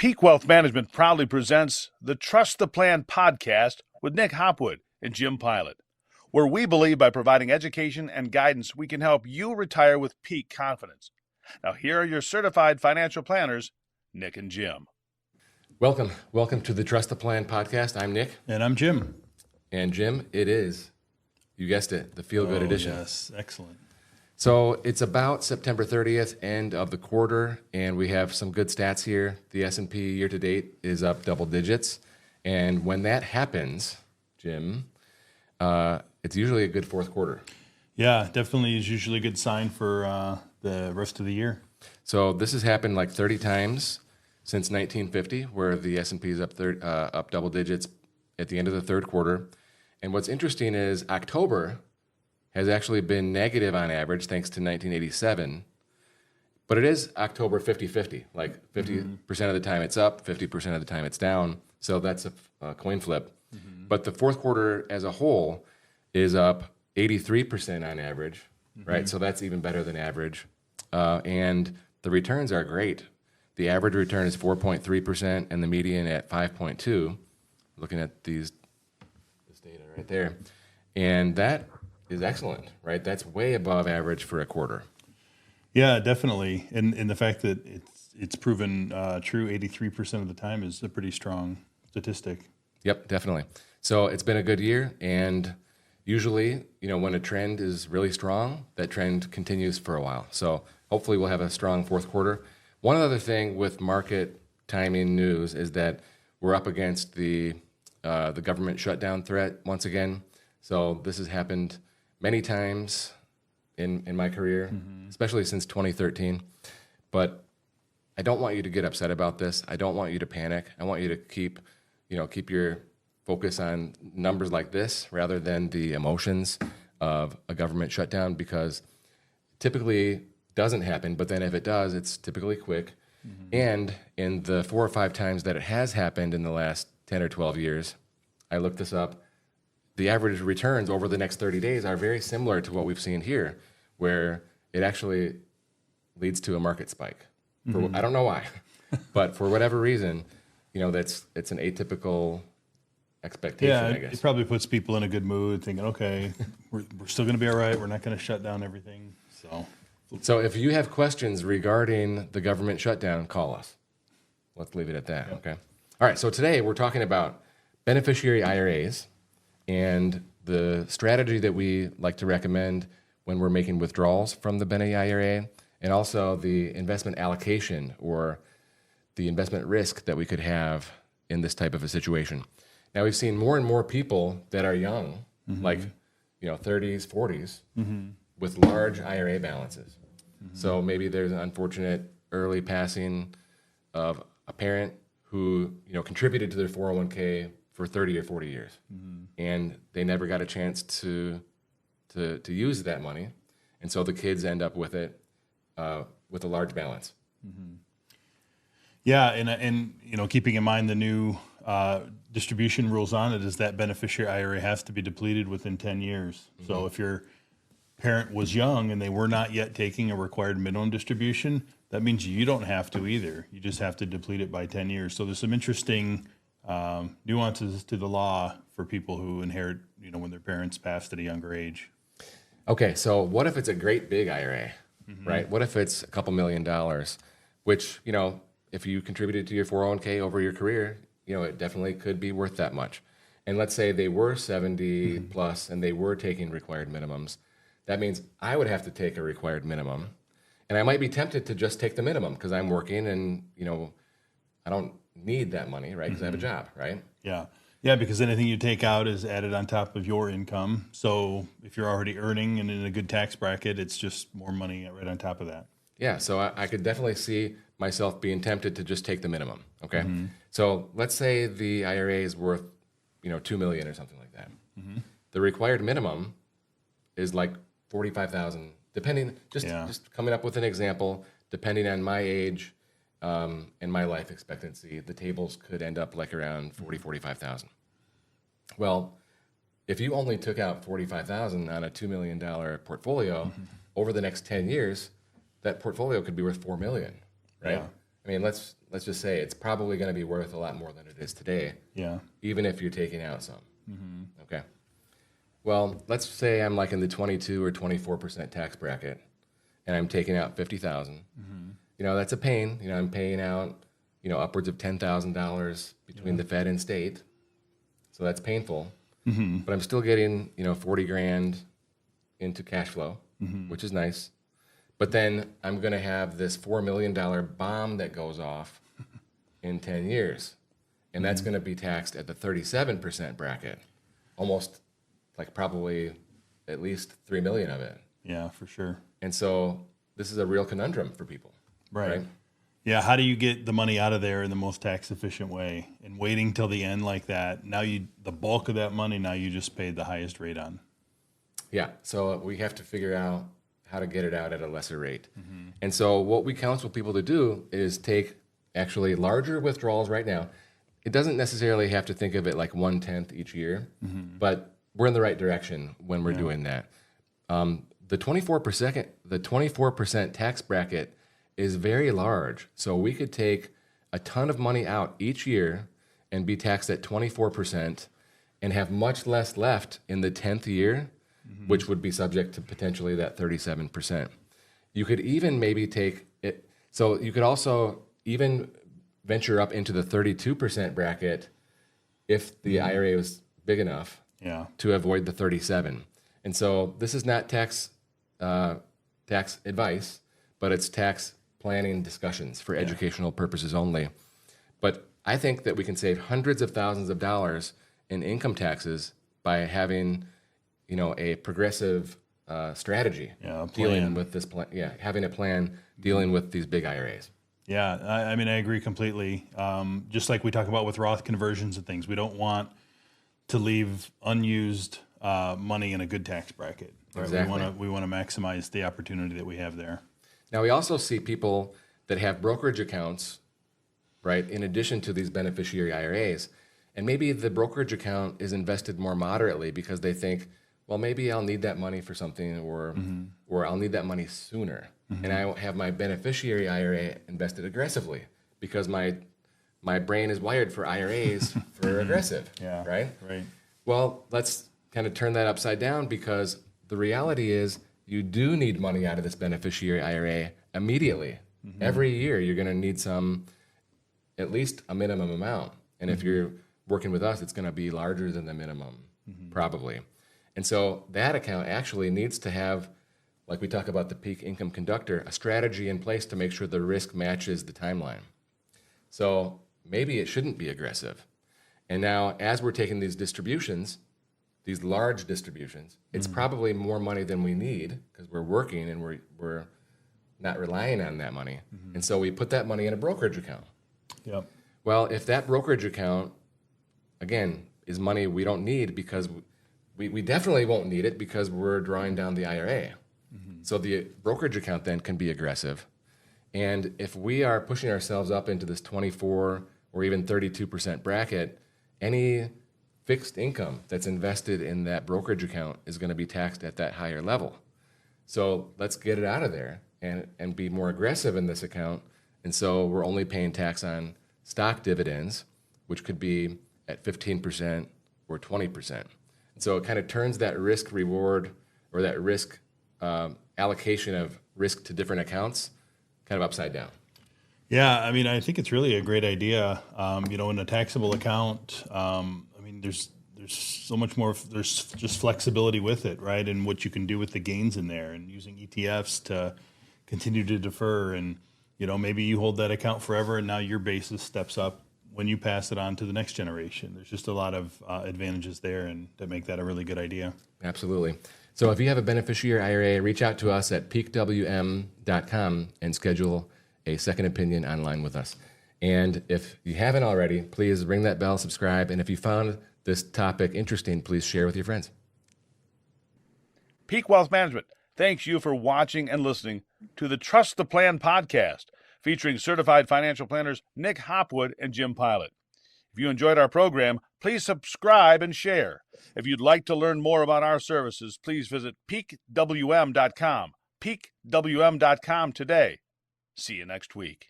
Peak Wealth Management proudly presents the Trust the Plan podcast with Nick Hopwood and Jim Pilat, where we believe by providing education and guidance, we can help you retire with peak confidence. Now, here are your certified financial planners, Nick and Jim. Welcome to the Trust the Plan podcast. I'm Nick. And I'm Jim. And Jim, it is, you guessed it, the Feel Good Edition. Yes, excellent. So it's about September 30th, end of the quarter, and we have some good stats here. The S&P year to date is up double digits. And when that happens, Jim, it's usually a good fourth quarter. Yeah, definitely is usually a good sign for the rest of the year. So this has happened like 30 times since 1950, where the S&P is up double digits at the end of the third quarter. And what's interesting is October has actually been negative on average thanks to 1987. But it is October 50-50, like 50% of the time it's up, 50% of the time it's down. So that's a coin flip. But the fourth quarter as a whole is up 83% on average, right? So that's even better than average. And the returns are great. The average return is 4.3% and the median at 5.2. Looking at this data right there. And that is excellent, right? That's way above average for a quarter. Yeah, definitely. And the fact that it's proven true 83% of the time is a pretty strong statistic. Yep, definitely. So it's been a good year, and usually, when a trend is really strong, that trend continues for a while. So hopefully we'll have a strong fourth quarter. One other thing with market timing news is that we're up against the government shutdown threat once again. So this has happened many times in my career, especially since 2013. But I don't want you to get upset about this. I don't want you to panic. I want you to keep your focus on numbers like this rather than the emotions of a government shutdown, because typically doesn't happen, but then if it does, it's typically quick. And in the 4 or 5 times that it has happened in the last 10 or 12 years, I looked this up, the average returns over the next 30 days are very similar to what we've seen here, where it actually leads to a market spike. I don't know why, but for whatever reason, it's an atypical expectation, I guess. It probably puts people in a good mood, thinking, okay, we're still going to be all right. We're not going to shut down everything. So if you have questions regarding the government shutdown, call us. Let's leave it at that, okay? All right, so today we're talking about beneficiary IRAs and the strategy that we like to recommend when we're making withdrawals from the Bene IRA, and also the investment allocation or the investment risk that we could have in this type of a situation. Now, we've seen more and more people that are young, like 30s, 40s, with large IRA balances. So maybe there's an unfortunate early passing of a parent who contributed to their 401k for 30 or 40 years, and they never got a chance to use that money, and so the kids end up with it with a large balance. Yeah, and keeping in mind the new distribution rules on it is that beneficiary IRA has to be depleted within 10 years. So if your parent was young and they were not yet taking a required minimum distribution, that means you don't have to either. You just have to deplete it by 10 years. So there's some interesting nuances to the law for people who inherit, when their parents passed at a younger age. Okay, so what if it's a great big IRA, right? What if it's a couple $1 million, which, if you contributed to your 401k over your career, it definitely could be worth that much. And let's say they were 70 plus and they were taking required minimums. That means I would have to take a required minimum. And I might be tempted to just take the minimum because I'm working and, I don't need that money, right? Because I have a job, right? Yeah. Yeah, because anything you take out is added on top of your income. So if you're already earning and in a good tax bracket, it's just more money right on top of that. Yeah, so I could definitely see myself being tempted to just take the minimum, okay? So let's say the IRA is worth, $2 million or something like that. The required minimum is like $45,000, depending, just coming up with an example, depending on my age and my life expectancy, the tables could end up like around $45,000. Well, if you only took out $45,000 on a $2 million portfolio over the next 10 years, that portfolio could be worth $4 million, right? I mean, let's just say it's probably going to be worth a lot more than it is today. Yeah. Even if you're taking out some. Okay. Well, let's say I'm like in the 22 or 24% tax bracket, and I'm taking out $50,000. That's a pain. I'm paying out, upwards of $10,000 between the Fed and state, so that's painful. But I'm still getting, 40 grand into cash flow, which is nice. But then I'm going to have this $4 million bomb that goes off in 10 years. And that's going to be taxed at the 37% bracket, almost like probably at least 3 million of it. Yeah, for sure. And so this is a real conundrum for people. Right. Yeah. How do you get the money out of there in the most tax efficient way? And waiting till the end like that, now the bulk of that money, now you just paid the highest rate on. Yeah. So we have to figure out how to get it out at a lesser rate. And so what we counsel people to do is take actually larger withdrawals right now. It doesn't necessarily have to think of it like 1/10 each year, but we're in the right direction when we're doing that. The 24% tax bracket is very large. So we could take a ton of money out each year and be taxed at 24% and have much less left in the 10th year, which would be subject to potentially that 37%. You could even maybe take it, so you could also even venture up into the 32% bracket if the IRA was big enough to avoid the 37. And so this is not tax advice, but it's tax planning discussions for educational purposes only. But I think that we can save hundreds of thousands of dollars in income taxes by having, a progressive strategy dealing with this plan. Yeah, having a plan dealing with these big IRAs. Yeah, I mean, I agree completely. Just like we talk about with Roth conversions and things, we don't want to leave unused money in a good tax bracket. Right? Exactly. We want to maximize the opportunity that we have there. Now, we also see people that have brokerage accounts, right, in addition to these beneficiary IRAs. And maybe the brokerage account is invested more moderately because they think, well, maybe I'll need that money for something, or I'll need that money sooner. And I have my beneficiary IRA invested aggressively because my brain is wired for IRAs for aggressive, right? Right. Well, let's kind of turn that upside down, because the reality is you do need money out of this beneficiary IRA immediately. Every year you're going to need at least a minimum amount. And if you're working with us, it's going to be larger than the minimum, probably. And so that account actually needs to have, like we talk about the peak income conductor, a strategy in place to make sure the risk matches the timeline. So maybe it shouldn't be aggressive. And now, as we're taking these distributions, these large distributions, it's probably more money than we need because we're working and we're not relying on that money. And so we put that money in a brokerage account. Yep. Well, if that brokerage account, again, is money we don't need, because we definitely won't need it because we're drawing down the IRA. So the brokerage account then can be aggressive. And if we are pushing ourselves up into this 24 or even 32% bracket, any fixed income that's invested in that brokerage account is going to be taxed at that higher level. So let's get it out of there and be more aggressive in this account. And so we're only paying tax on stock dividends, which could be at 15% or 20%. And so it kind of turns that risk reward, or that risk allocation of risk to different accounts, kind of upside down. Yeah, I mean, I think it's really a great idea. In a taxable account, there's so much more. There's just flexibility with it, right? And what you can do with the gains in there, and using ETFs to continue to defer. And maybe you hold that account forever, and now your basis steps up when you pass it on to the next generation. There's just a lot of advantages there, and that make that a really good idea. Absolutely. So if you have a beneficiary IRA, reach out to us at peakwm.com and schedule a second opinion online with us. And if you haven't already, please ring that bell, subscribe, and if you found this topic interesting, please share with your friends. Peak Wealth Management thanks you for watching and listening to the Trust the Plan podcast, featuring certified financial planners Nick Hopwood and Jim Pilat. If you enjoyed our program, please subscribe and share. If you'd like to learn more about our services, please visit peakwm.com. peakwm.com today. See you next week.